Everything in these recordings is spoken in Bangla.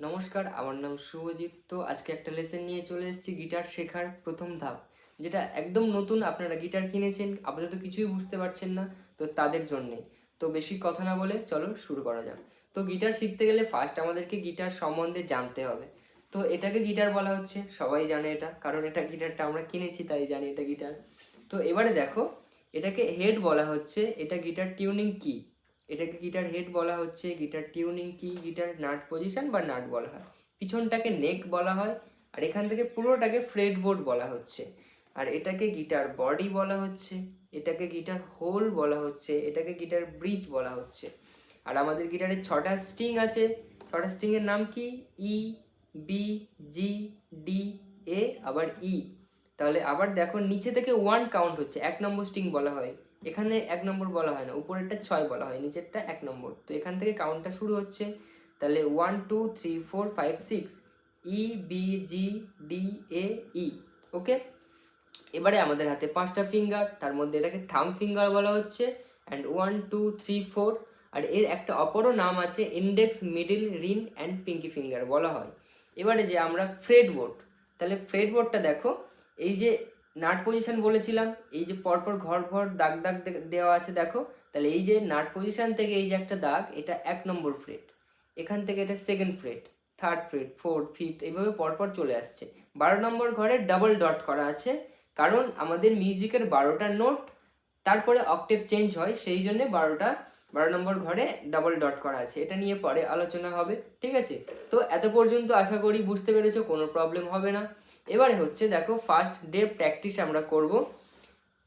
নমস্কার, আমার নাম শুভজিৎ। তো আজকে একটা লেসন নিয়ে চলে এসেছি, গিটার শেখার প্রথম ধাপ, যেটা একদম নতুন। আপনারা গিটার কিনেছেন, আপাতত কিছুই বুঝতে পারছেন না, তো তাদের জন্যে। তো বেশি কথা না বলে চলো শুরু করা যাক। তো গিটার শিখতে গেলে ফার্স্ট আমাদেরকে গিটার সম্বন্ধে জানতে হবে। তো এটাকে গিটার বলা হচ্ছে, সবাই জানে এটা, কারণ এটা গিটারটা আমরা কিনেছি তাই জানি এটা গিটার। তো এবারে দেখো, এটাকে হেড বলা হচ্ছে, এটা গিটার টিউনিং কি। এটাকে গিটার হেড বলা হচ্ছে, গিটার টিউনিং কি, গিটার নাট পজিশন বা নাট বলা হয়, পিছনটাকে নেক বলা হয়, আর এখান থেকে পুরোটাকে ফ্রেট বোর্ড বলা হচ্ছে। আর এটাকে গিটার বডি বলা হচ্ছে, এটাকে গিটার হোল বলা হচ্ছে, এটাকে গিটার ব্রিজ বলা হচ্ছে। আর আমাদের গিটারে 6টা স্ট্রিং আছে। 6টা স্ট্রিংয়ের নাম কি? ই, বি, জি, ডি, এ, আবার ই। তাহলে আবার দেখো, নিচে থেকে 1 কাউন্ট হচ্ছে, 1 নম্বর স্ট্রিং বলা হয়। এখানে 1 নম্বর বলা হয় না, উপরেরটা 6 বলা হয়, নিচেরটা 1 নম্বর। তো এখান থেকে কাউন্টটা শুরু হচ্ছে। তাহলে 1 2 3 4 5 6, ই, বি, জি, ডি, এ, ই। ওকে, এবারে আমাদের হাতে 5টা ফিঙ্গার, তার মধ্যে এটাকে থাম ফিঙ্গার বলা হচ্ছে। অ্যান্ড 1 2 3 4, আর এর একটা অপরও নাম আছে, index, middle, ring and pinky finger বলা হয়। এবারে যে আমরা ফ্রেট বোর্ড, তাহলে ফ্রেট বোর্ডটা দেখো, এই যে নাট পজিশন বলেছিলাম, এই যে পরপর ঘর ঘর দাগ দাগ দেওয়া আছে দেখো। তাহলে এই যে নাট পজিশন থেকে এই যে একটা দাগ, এটা 1 নম্বর ফ্রেট। এখান থেকে এটা second freight, third freight, fourth, fifth, এইভাবে পরপর চলে আসছে। 12 নম্বর ঘরে ডাবল ডট করা আছে, কারণ আমাদের মিউজিকের 12টা নোট, তারপরে অক্টেভ চেঞ্জ হয়, সেই জন্য 12 নম্বর ঘরে ডাবল ডট করা আছে। এটা নিয়ে পরে আলোচনা হবে, ঠিক আছে? তো এত পর্যন্ত আশা করি বুঝতে পেরেছো, কোনো প্রবলেম হবে না। এবারে হচ্ছে দেখো, ফার্স্ট ডে প্র্যাকটিস আমরা করব।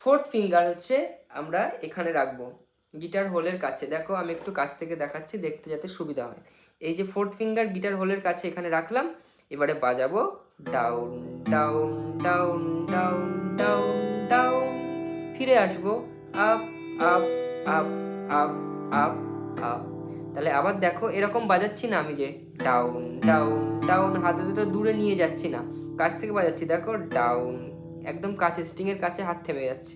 ফোর্থ ফিঙ্গার হচ্ছে আমরা এখানে রাখবো, গিটার হোলের কাছে। দেখো আমি একটু কাছ থেকে দেখাচ্ছি, দেখতে যাতে সুবিধা হয়। এই যে ফোর্থ ফিঙ্গার গিটার হোলের কাছে এখানে রাখলাম। এবারে বাজাবো down down down down down down, ফিরে আসবো up up up up up up. তাহলে আবার দেখো, এরকম বাজাচ্ছি না আমি, যে ডাউন ডাউন ডাউন, হাত দুটো দূরে নিয়ে যাচ্ছি না, কাছ থেকে বাজাচ্ছি। দেখো ডাউন, একদম কাছে, স্ট্রিং এর কাছে হাত থেমে যাচ্ছে।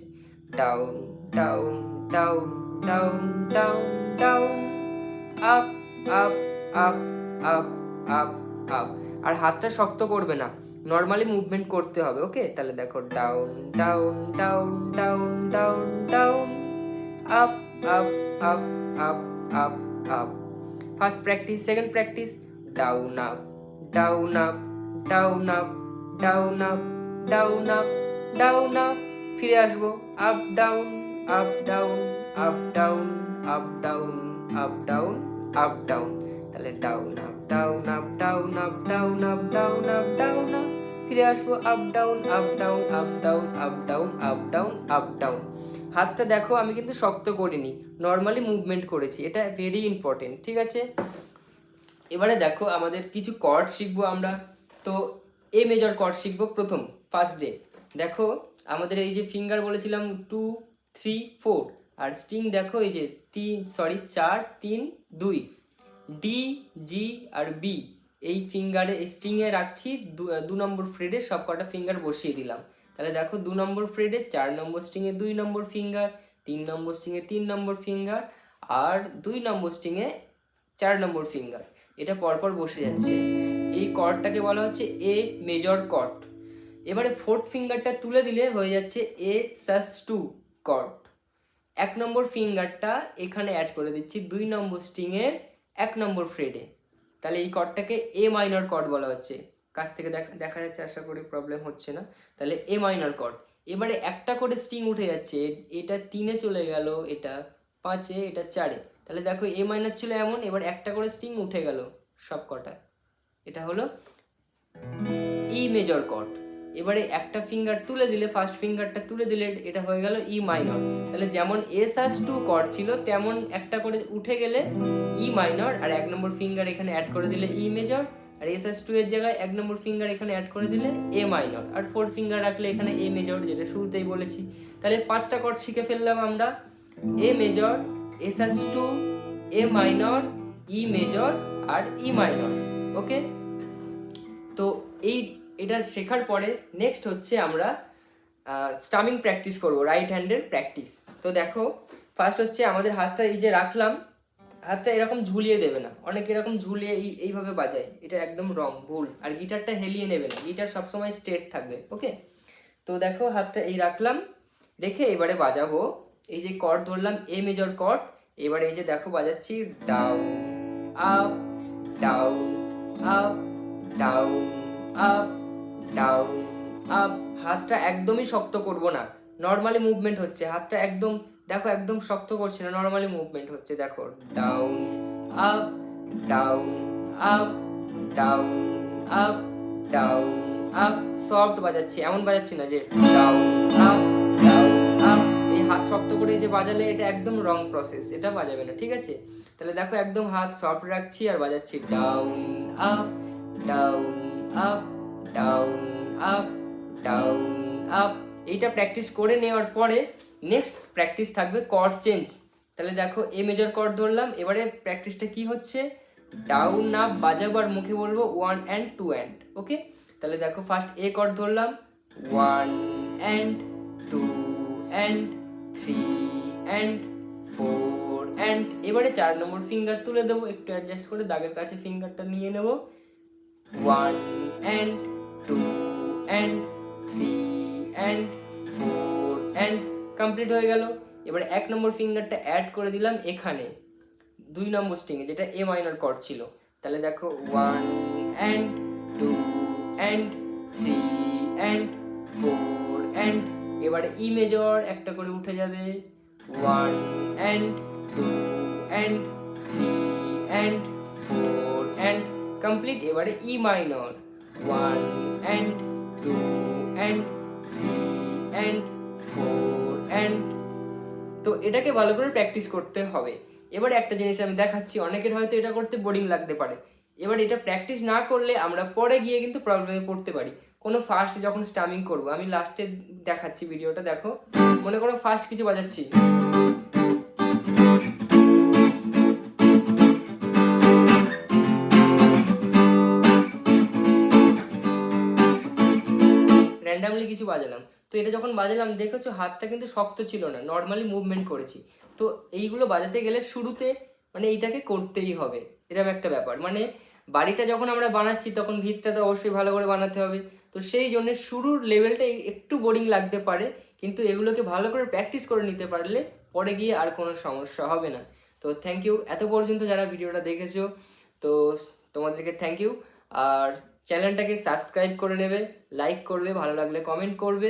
Down down down down down down, up up up up up up. আর হাতটা শক্ত করবে না, নর্মালি মুভমেন্ট করতে হবে। ওকে, তাহলে দেখো down down down down down down, up up up up up up. First practice. Second practice, down up down up down up down up down up down up, ফিরে আসবো up down up down up down up down up down up down. তাহলে down up down up down up down up down up down up, ফিরে আসবো up down up down up down up down up down up down. হাতটা দেখো, আমি কিন্তু শক্ত করিনি, নর্মালি মুভমেন্ট করেছি, এটা ভেরি ইম্পর্টেন্ট, ঠিক আছে? এবারে দেখো, আমাদের কিছু কর্ড শিখবো আমরা। তো এ মেজর কর্ড শিখবো প্রথম, ফার্স্ট ডে। দেখো, আমাদের এই যে ফিঙ্গার বলেছিলাম 2 3 4, আর স্ট্রিং দেখো এই যে 4 3 2, ডি, জি আর বি, এই ফিঙ্গারে, এই স্ট্রিংয়ে রাখছি। 2 নম্বর ফ্রেডে সব কটা ফিঙ্গার বসিয়ে দিলাম। তাহলে দেখো, 2 নম্বর ফ্রেডে 4 নম্বর স্ট্রিংয়ে 2 নম্বর ফিঙ্গার, 3 নম্বর স্ট্রিংয়ে 3 নম্বর ফিঙ্গার, আর 2 নম্বর স্ট্রিংয়ে 4 নম্বর ফিঙ্গার। এটা পরপর বসে যাচ্ছে। এই কর্ডটাকে বলা হচ্ছে এ মেজর কর্ড। এবারে ফোর্থ ফিঙ্গারটা তুলে দিলে হয়ে যাচ্ছে এ সাস2 কর্ড। 1 নম্বর ফিঙ্গারটা এখানে অ্যাড করে দিচ্ছি 2 নম্বর স্ট্রিংয়ের 1 নম্বর ফ্রেডে। তাহলে এই কর্ডটাকে এ মাইনর কর্ড বলা হচ্ছে। কাছ থেকে দেখা যাচ্ছে, আশা করি প্রবলেম হচ্ছে না। তাহলে এ মাইনর কর্ড। এবারে একটা করে স্ট্রিং উঠে যাচ্ছে, এটা 3-এ চলে গেল, এটা 5-এ, এটা 4-এ। তাহলে দেখো, এ মাইনর ছিল এমন, এবার একটা করে স্ট্রিং উঠে গেল সব কটা। এটা হলো ই মেজর কর্ড। এবারে একটা ফিঙ্গার তুলে দিলে, ফার্স্ট ফিঙ্গারটা তুলে দিলে, এটা হয়ে গেল ই মাইনর। তাহলে যেমন এস2 কর্ড ছিল, তেমন একটা করে উঠে গেলে ই মাইনর, আর 1 নম্বর ফিঙ্গার এখানে অ্যাড করে দিলে ই মেজর, আর এস2 এর জায়গায় 1 নম্বর ফিঙ্গার এখানে অ্যাড করে দিলে এ মাইনর, আর 4 ফিঙ্গার রাখলে এখানে এ মেজর, যেটা শুরুতেই বলেছি। তাহলে 5টা কর্ড শিখে ফেললাম আমরা, এ মেজর, এস2, এ মাইনর, ই মেজর আর ই মাইনর। ওকে, তো এটা শেখার পরে নেক্সট হচ্ছে আমরা স্টামিং প্র্যাকটিস করব, রাইট হ্যান্ডের প্র্যাকটিস। তো দেখো, ফার্স্ট হচ্ছে আমাদের হাতটা এই যে রাখলাম, হাতটা এরকম ঝুলিয়ে দেবে না, অনেকে এরকম ঝুলিয়ে এইভাবে বাজায়, এটা একদম রং, ভুল। আর গিটারটা হেলিয়ে নেবে না, গিটার সবসময় স্ট্রেট থাকবে। ওকে, তো দেখো হাতটা এই রাখলাম, রেখে এবারে বাজাবো। এই যে কর্ড ধরলাম, এ মেজর কর্ড, এবারে এই যে দেখো বাজাচ্ছি down up down up down up down up. হাতটা একদমই শক্ত করব না, নর্মালি মুভমেন্ট হচ্ছে, হাতটা একদম দেখো একদম শক্ত করছে না, নর্মালি মুভমেন্ট হচ্ছে। দেখো down up down up down up down up, soft বাজাচ্ছি, এমন বাজাচ্ছি না যে ডাউন আপ ডাউন আপ। এই হাত শক্ত করে যে বাজালে এটা একদম রং প্রসেস, এটা বাজাবে না, ঠিক আছে? তাহলে দেখো একদম হাত সফট রাখছি আর বাজাচ্ছি down up down up down up down up. এইটা প্র্যাকটিস করে নেওয়ার পরে নেক্সট প্র্যাকটিস থাকবে কর্ড চেঞ্জ। তাহলে দেখো এ মেজর কর্ড ধরলাম, এবারে প্র্যাকটিসটা কি হচ্ছে, ডাউন আপ বাজাবার মুখে বলবো 1 and 2 and। ওকে, তাহলে দেখো ফার্স্ট এ কর্ড ধরলাম 1 and 2 and 3 and 4 and, এবারে 4 নম্বর ফিঙ্গার তুলে দেবো, একটু অ্যাডজাস্ট করে দাগের কাছে ফিঙ্গারটা নিয়ে নেব। 1 and 2 and 3 and 4 and, complete হয়ে গেল। এবারে 1 নম্বর ফিঙ্গারটা অ্যাড করে দিলাম এখানে 2 নম্বর স্ট্রিংয়ে, যেটা এ মাইনর কর্ড ছিল। তাহলে দেখো 1 and 2 and 3 and 4 and, এবারে ই মেজর একটা করে উঠে যাবে 1 and 2 and 3 and 4 and, complete. এবারে E minor 1 and 2 and 3 and 4 and। তো এটাকে ভালো করে প্র্যাকটিস করতে হবে। এবারে একটা জিনিস আমি দেখাচ্ছি, অনেকের হয়তো এটা করতে বোরিং লাগতে পারে। এবার এটা প্র্যাকটিস না করলে আমরা পরে গিয়ে কিন্তু প্রবলেমে পড়তে পারি। কোনো ফার্স্ট যখন স্টামিং করব, আমি লাস্টে দেখাচ্ছি, ভিডিওটা দেখো। মনে করো ফার্স্ট কিছু বাজাচ্ছি, র্যান্ডামলি কিছু বাজালাম, তো এটা যখন বাজালাম দেখেছো হাতটা কিন্তু শক্ত ছিল না, নর্মালি মুভমেন্ট করেছি। তো এইগুলো বাজাতে গেলে শুরুতে মানে এইটাকে করতেই হবে, এরকম একটা ব্যাপার। মানে বাড়িটা যখন আমরা বানাচ্ছি তখন ভিতটা তো অবশ্যই ভালো করে বানাতে হবে। তো সেই জন্য শুরুর লেভেলটা একটু বোরিং লাগতে পারে, কিন্তু এগুলোকে ভালো করে প্র্যাকটিস করে নিতে পারলে পরে গিয়ে আর কোনো সমস্যা হবে না। তো থ্যাংক ইউ এত পর্যন্ত যারা ভিডিওটা দেখেছো, তো তোমাদেরকে থ্যাংক ইউ। আর চ্যানেলটাকে সাবস্ক্রাইব করে নেবে, লাইক করবে, ভালো লাগলে কমেন্ট করবে।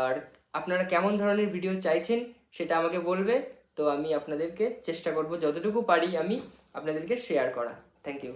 আর আপনারা কেমন ধরনের ভিডিও চাইছেন সেটা আমাকে বলবে, তো আমি আপনাদেরকে চেষ্টা করব যতটুকু পারি আমি আপনাদেরকে শেয়ার করা। Thank you.